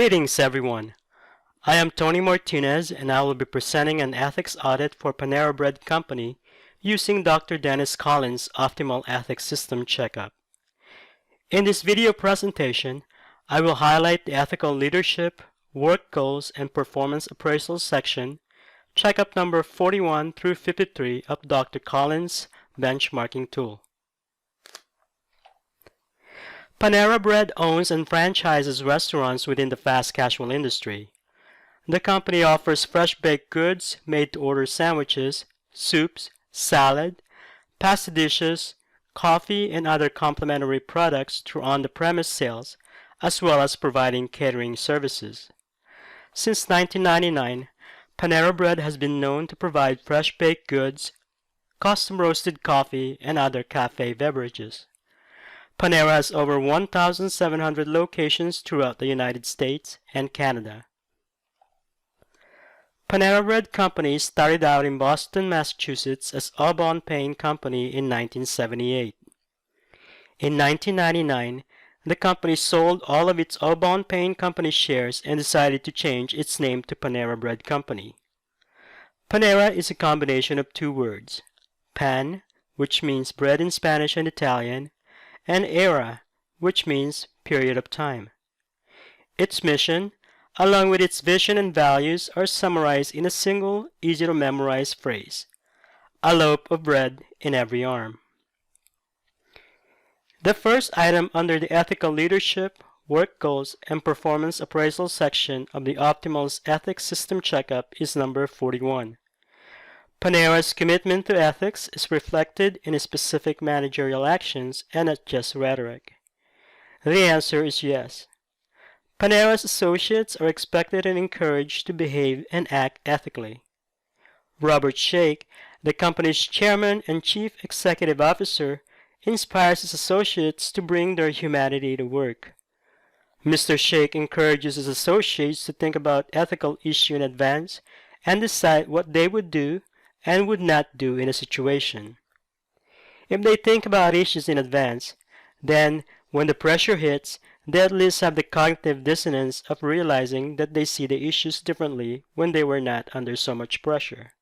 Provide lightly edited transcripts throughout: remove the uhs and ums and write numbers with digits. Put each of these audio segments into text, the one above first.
Greetings everyone. I am Tony Martinez and I will be presenting an ethics audit for Panera Bread Company using Dr. Denis Collins' Optimal Ethics System Checkup. In this video presentation, I will highlight the ethical leadership, work goals, and performance appraisal section, checkup number 41 through 53 of Dr. Collins' benchmarking tool. Panera Bread owns and franchises restaurants within the fast casual industry. The company offers fresh baked goods, made-to-order sandwiches, soups, salad, pasta dishes, coffee, and other complimentary products through on-the-premise sales, as well as providing catering services. Since 1999, Panera Bread has been known to provide fresh baked goods, custom-roasted coffee, and other cafe beverages. Panera has over 1,700 locations throughout the United States and Canada. Panera Bread Company started out in Boston, Massachusetts as Aubon Pain Company in 1978. In 1999, the company sold all of its Aubon Pain Company shares and decided to change its name to Panera Bread Company. Panera is a combination of two words, pan, which means bread in Spanish and Italian, and era, which means period of time. Its mission, along with its vision and values, are summarized in a single, easy-to-memorize phrase: a loaf of bread in every arm. The first item under the Ethical Leadership, Work Goals, and Performance Appraisal section of the Optimal's Ethics System Checkup is number 41. Panera's commitment to ethics is reflected in specific managerial actions and not just rhetoric. The answer is yes. Panera's associates are expected and encouraged to behave and act ethically. Robert Shake, the company's chairman and chief executive officer, inspires his associates to bring their humanity to work. Mr. Shake encourages his associates to think about ethical issues in advance and decide what they would do and would not do in a situation. If they think about issues in advance, then when the pressure hits, they at least have the cognitive dissonance of realizing that they see the issues differently when they were not under so much pressure.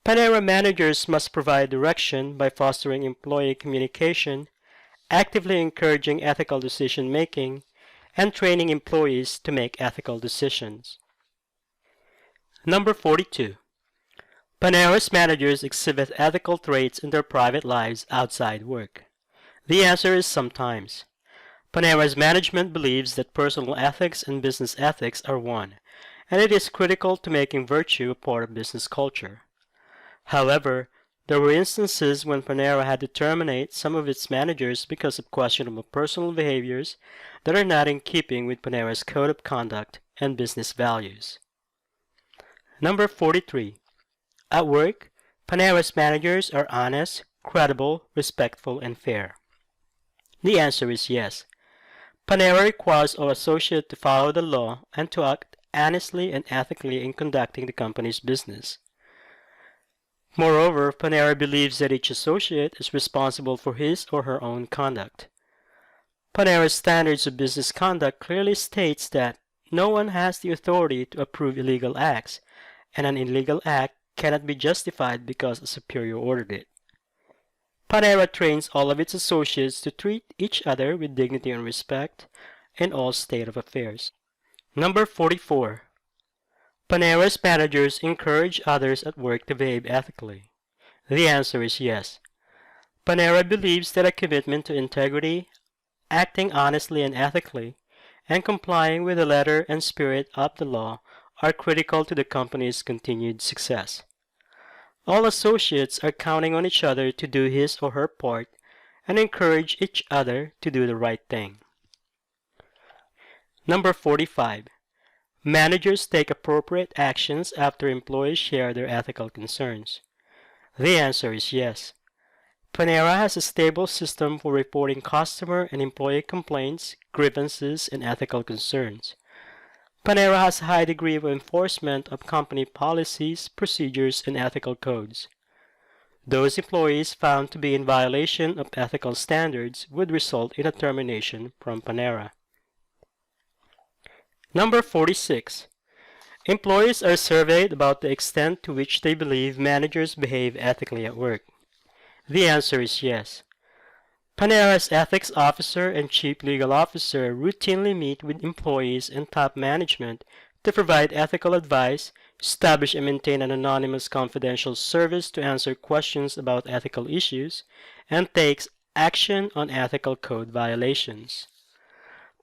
Panera managers must provide direction by fostering employee communication, actively encouraging ethical decision-making, and training employees to make ethical decisions. Number 42. Panera's managers exhibit ethical traits in their private lives outside work. The answer is sometimes. Panera's management believes that personal ethics and business ethics are one, and it is critical to making virtue a part of business culture. However, there were instances when Panera had to terminate some of its managers because of questionable personal behaviors that are not in keeping with Panera's code of conduct and business values. Number 43. At work, Panera's managers are honest, credible, respectful, and fair. The answer is yes. Panera requires all associates to follow the law and to act honestly and ethically in conducting the company's business. Moreover, Panera believes that each associate is responsible for his or her own conduct. Panera's standards of business conduct clearly states that no one has the authority to approve illegal acts, and an illegal act cannot be justified because a superior ordered it. Panera trains all of its associates to treat each other with dignity and respect in all state of affairs. Number 44. Panera's managers encourage others at work to behave ethically. The answer is yes. Panera believes that a commitment to integrity, acting honestly and ethically, and complying with the letter and spirit of the law are critical to the company's continued success. All associates are counting on each other to do his or her part and encourage each other to do the right thing. Number 45. Managers take appropriate actions after employees share their ethical concerns. The answer is yes. Panera has a stable system for reporting customer and employee complaints, grievances, and ethical concerns. Panera has a high degree of enforcement of company policies, procedures, and ethical codes. Those employees found to be in violation of ethical standards would result in a termination from Panera. Number 46. Employees are surveyed about the extent to which they believe managers behave ethically at work. The answer is yes. Panera's ethics officer and chief legal officer routinely meet with employees and top management to provide ethical advice, establish and maintain an anonymous confidential service to answer questions about ethical issues, and takes action on ethical code violations.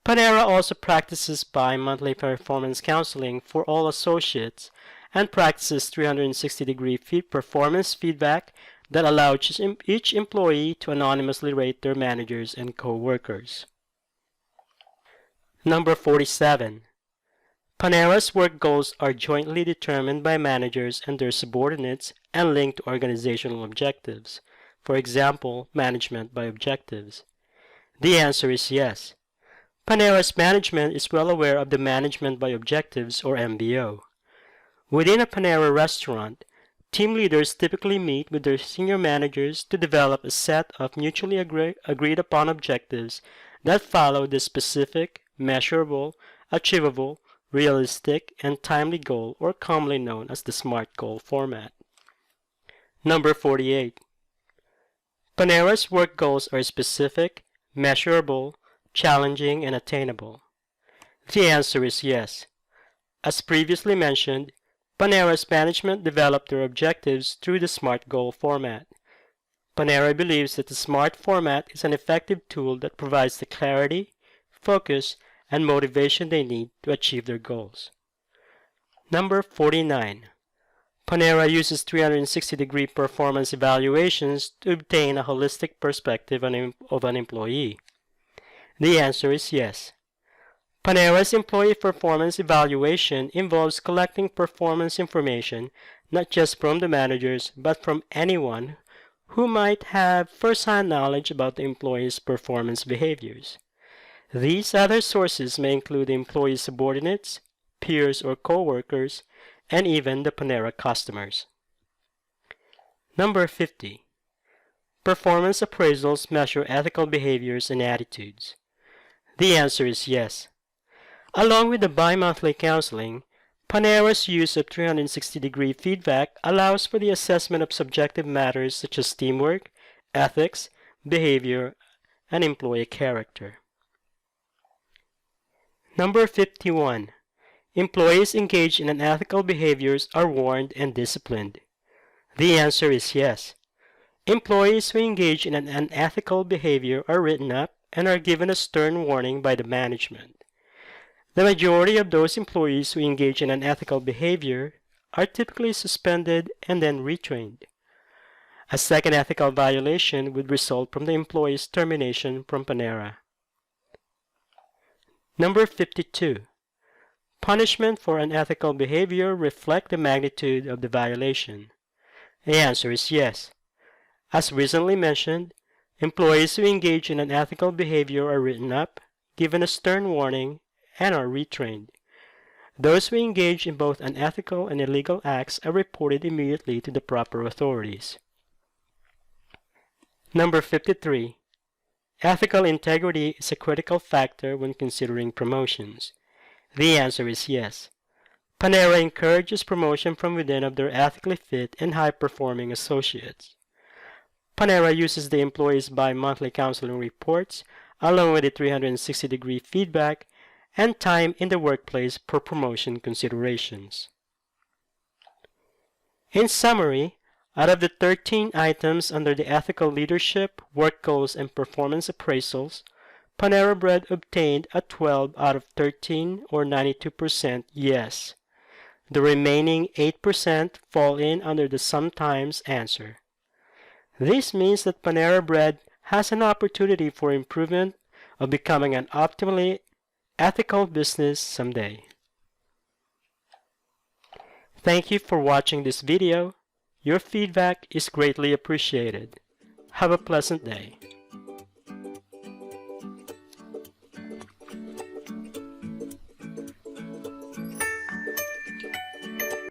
Panera also practices bi-monthly performance counseling for all associates and practices 360-degree performance feedback that allow each employee to anonymously rate their managers and co-workers. Number 47. Panera's work goals are jointly determined by managers and their subordinates and linked to organizational objectives. For example, management by objectives. The answer is yes. Panera's management is well aware of the management by objectives, or MBO. Within a Panera restaurant, team leaders typically meet with their senior managers to develop a set of mutually agreed upon objectives that follow the specific, measurable, achievable, realistic, and timely goal, or commonly known as the SMART goal format. Number 48. Panera's work goals are specific, measurable, challenging, and attainable. The answer is yes. As previously mentioned, Panera's management developed their objectives through the SMART goal format. Panera believes that the SMART format is an effective tool that provides the clarity, focus, and motivation they need to achieve their goals. Number 49. Panera uses 360-degree performance evaluations to obtain a holistic perspective of an employee. The answer is yes. Panera's employee performance evaluation involves collecting performance information not just from the managers but from anyone who might have first-hand knowledge about the employee's performance behaviors. These other sources may include the employee's subordinates, peers or co-workers, and even the Panera customers. Number 50. Performance appraisals measure ethical behaviors and attitudes. The answer is yes. Along with the bi-monthly counseling, Panera's use of 360-degree feedback allows for the assessment of subjective matters such as teamwork, ethics, behavior, and employee character. Number 51. Employees engaged in unethical behaviors are warned and disciplined. The answer is yes. Employees who engage in an unethical behavior are written up and are given a stern warning by the management. The majority of those employees who engage in unethical behavior are typically suspended and then retrained. A second ethical violation would result from the employee's termination from Panera. Number 52. Punishment for unethical behavior reflect the magnitude of the violation. The answer is yes. As recently mentioned, employees who engage in unethical behavior are written up, given a stern warning, and are retrained. Those who engage in both unethical and illegal acts are reported immediately to the proper authorities. Number 53. Ethical integrity is a critical factor when considering promotions. The answer is yes. Panera encourages promotion from within of their ethically fit and high-performing associates. Panera uses the employees' bi-monthly counseling reports, along with the 360-degree feedback, and time in the workplace for promotion considerations. In summary, out of the 13 items under the ethical leadership, work goals, and performance appraisals, Panera Bread obtained a 12 out of 13 or 92% yes. The remaining 8% fall in under the sometimes answer. This means that Panera Bread has an opportunity for improvement of becoming an optimally ethical business someday. Thank you for watching this video. Your feedback is greatly appreciated. Have a pleasant day.